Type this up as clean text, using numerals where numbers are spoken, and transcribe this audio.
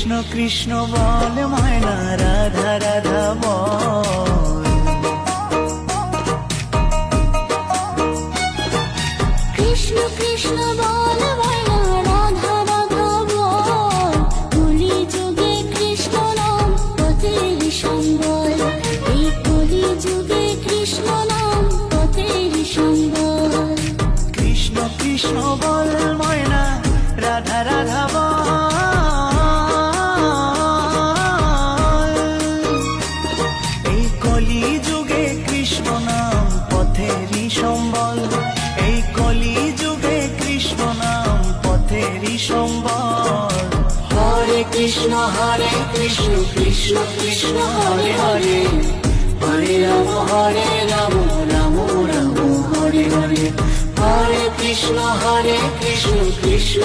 কৃষ্ণ কৃষ্ণ বল ময়না, রাধা রাধা বল। কৃষ্ণ কৃষ্ণ বল ময়না, রাধা রাধা বল। কলি যুগে কৃষ্ণ নাম পথের সম্বল, এই কলি যুগে কৃষ্ণ নাম পথের সম্বল। কৃষ্ণ কৃষ্ণ বল ময়না, রাধা রাধা বল। এই কলি যুগে কৃষ্ণ নাম পথেরই সম্বল, এই কলি যুগে কৃষ্ণ নাম পথেরই সম্বল। হরে কৃষ্ণ কৃষ্ণ কৃষ্ণ হরে হরে, হরে রাম রাম রাম রাম হরে হরে। হরে কৃষ্ণ কৃষ্ণ